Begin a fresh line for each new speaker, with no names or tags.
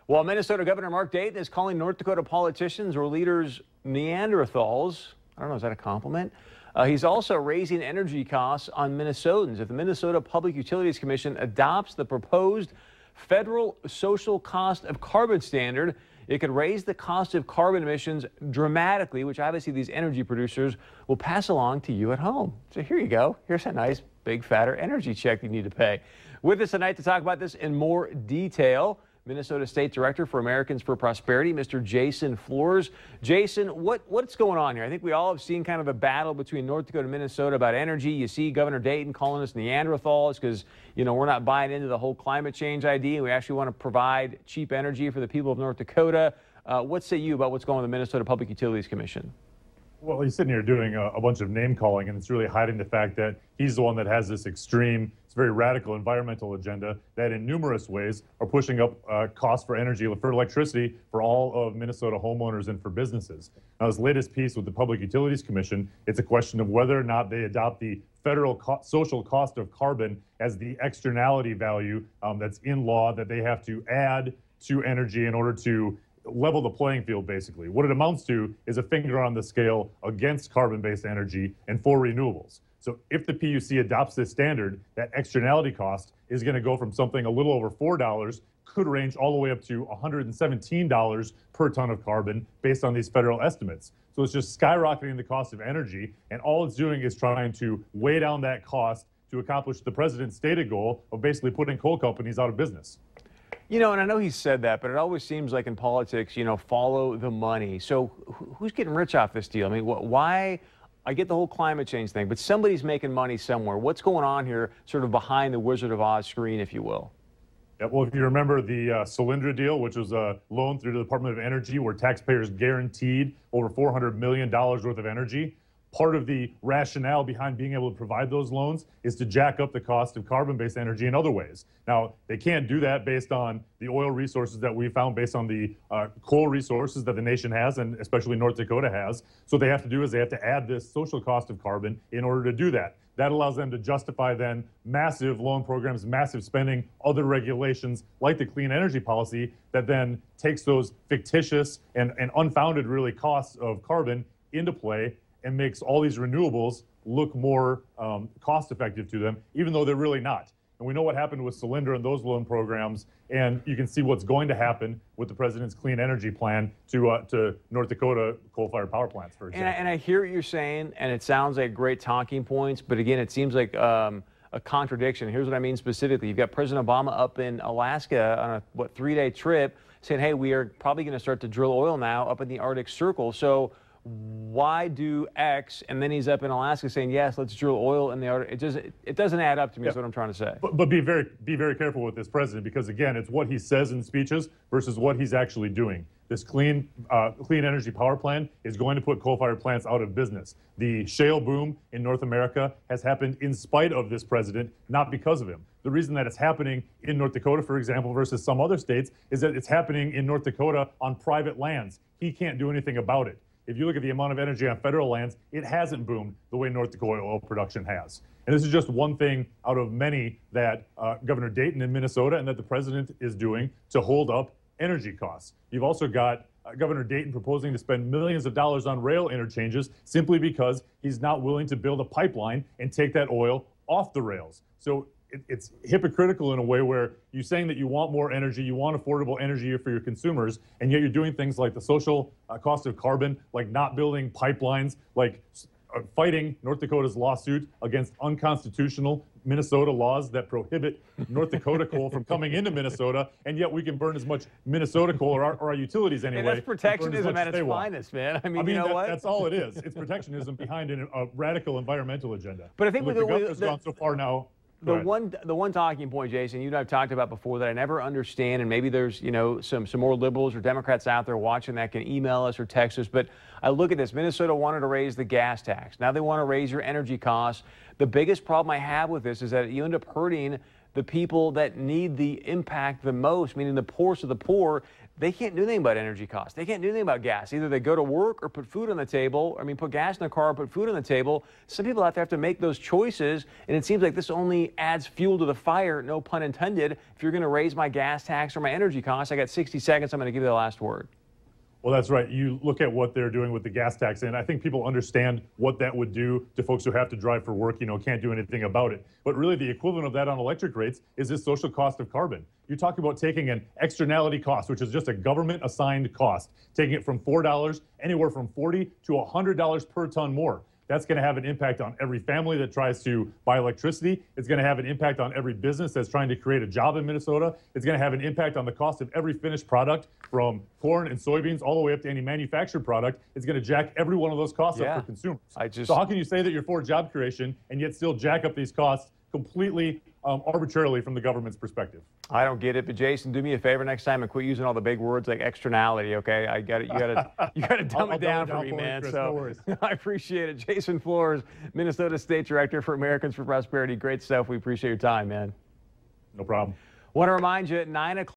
Well, Minnesota Governor Mark Dayton is calling North Dakota politicians or leaders Neanderthals. I don't know, is that a compliment? He's also raising energy costs on Minnesotans. If the Minnesota Public Utilities Commission adopts the proposed federal social cost of carbon standard, it could raise the cost of carbon emissions dramatically, which obviously these energy producers will pass along to you at home. So here you go. Here's a nice, big, fatter energy check you need to pay. With us tonight to talk about this in more detail, Minnesota State Director for Americans for Prosperity, Mr. Jason Flohrs. Jason, what's going on here? I think we all have seen kind of a battle between North Dakota and Minnesota about energy. You see Governor Dayton calling us Neanderthals because, we're not buying into the whole climate change idea. We actually want to provide cheap energy for the people of North Dakota. What say you about what's going on with the Minnesota Public Utilities Commission?
Well, he's sitting here doing a bunch of name calling, and it's really hiding the fact that he's the one that has this extreme, it's very radical environmental agenda that in numerous ways are pushing up costs for energy, for electricity, for all of Minnesota homeowners and for businesses. Now, his latest piece with the Public Utilities Commission, it's a question of whether or not they adopt the federal social cost of carbon as the externality value that's in law that they have to add to energy in order to level the playing field, basically. What it amounts to is a finger on the scale against carbon-based energy and for renewables. So if the PUC adopts this standard, that externality cost is going to go from something a little over $4, could range all the way up to $117 per ton of carbon based on these federal estimates. So it's just skyrocketing the cost of energy, and all it's doing is trying to weigh down that cost to accomplish the president's stated goal of basically putting coal companies out of business.
And I know he said that, but it always seems like in politics, follow the money. So who's getting rich off this deal? I mean, why? I get the whole climate change thing, but somebody's making money somewhere. What's going on here sort of behind the Wizard of Oz screen, if you will?
Yeah, well, if you remember the Solyndra deal, which was a loan through the Department of Energy where taxpayers guaranteed over $400 million worth of energy, part of the rationale behind being able to provide those loans is to jack up the cost of carbon-based energy in other ways. Now, they can't do that based on the oil resources that we found, based on the coal resources that the nation has, and especially North Dakota has. So what they have to do is they have to add this social cost of carbon in order to do that. That allows them to justify then massive loan programs, massive spending, other regulations like the clean energy policy that then takes those fictitious and unfounded really costs of carbon into play and makes all these renewables look more cost effective to them, even though they're really not. And we know what happened with Solyndra and those loan programs, and you can see what's going to happen with the president's clean energy plan to North Dakota coal-fired power plants, for example.
And I hear what you're saying, and it sounds like great talking points, but again, it seems like a contradiction. Here's what I mean specifically. You've got President Obama up in Alaska on a, 3-day trip saying, hey, we are probably going to start to drill oil now up in the Arctic Circle. So why do X? And then he's up in Alaska saying, yes, let's drill oil in the Arctic. It doesn't add up to me, is what I'm trying to say.
But be very careful with this president, because again, it's what he says in speeches versus what he's actually doing. This clean energy power plan is going to put coal-fired plants out of business. The shale boom in North America has happened in spite of this president, not because of him. The reason that it's happening in North Dakota, for example, versus some other states, is that it's happening in North Dakota on private lands. He can't do anything about it. If you look at the amount of energy on federal lands, it hasn't boomed the way North Dakota oil production has. And this is just one thing out of many that Governor Dayton in Minnesota and that the president is doing to hold up energy costs. You've also got Governor Dayton proposing to spend millions of dollars on rail interchanges simply because he's not willing to build a pipeline and take that oil off the rails. So it's hypocritical in a way where you're saying that you want more energy, you want affordable energy for your consumers, and yet you're doing things like the social cost of carbon, like not building pipelines, like fighting North Dakota's lawsuit against unconstitutional Minnesota laws that prohibit North Dakota coal from coming into Minnesota, and yet we can burn as much Minnesota coal, or our utilities anyway.
And that's protectionism at its finest, man. I mean, you know what?
That's all it is. It's protectionism behind a radical environmental agenda.
But I think
the governor's gone so far now.
The one talking point, Jason, you and I've talked about before that I never understand, and maybe there's some more liberals or Democrats out there watching that can email us or text us, but I look at this. Minnesota wanted to raise the gas tax. Now they want to raise your energy costs. The biggest problem I have with this is that you end up hurting the people that need the impact the most, meaning the poorest of the poor, they can't do anything about energy costs. They can't do anything about gas. Either they go to work or put food on the table. I mean, put gas in the car or put food on the table. Some people have to make those choices, and it seems like this only adds fuel to the fire, no pun intended. If you're going to raise my gas tax or my energy costs, I got 60 seconds. I'm going to give you the last word.
Well, that's right. You look at what they're doing with the gas tax, and I think people understand what that would do to folks who have to drive for work, can't do anything about it. But really, the equivalent of that on electric rates is this social cost of carbon. You talk about taking an externality cost, which is just a government-assigned cost, taking it from $4, anywhere from $40 to $100 per ton more. That's going to have an impact on every family that tries to buy electricity. It's going to have an impact on every business that's trying to create a job in Minnesota. It's going to have an impact on the cost of every finished product, from corn and soybeans all the way up to any manufactured product. It's going to jack every one of those costs up for consumers. So how can you say that you're for job creation and yet still jack up these costs completely arbitrarily from the government's perspective?
I don't get it, but Jason, do me a favor next time and quit using all the big words like externality, okay? I got it. You got to dumb it down for me, man.
Chris,
so
no worries.
I appreciate it. Jason Flohrs, Minnesota State Director for Americans for Prosperity. Great stuff. We appreciate your time, man.
No problem.
Want to remind you at 9 o'clock.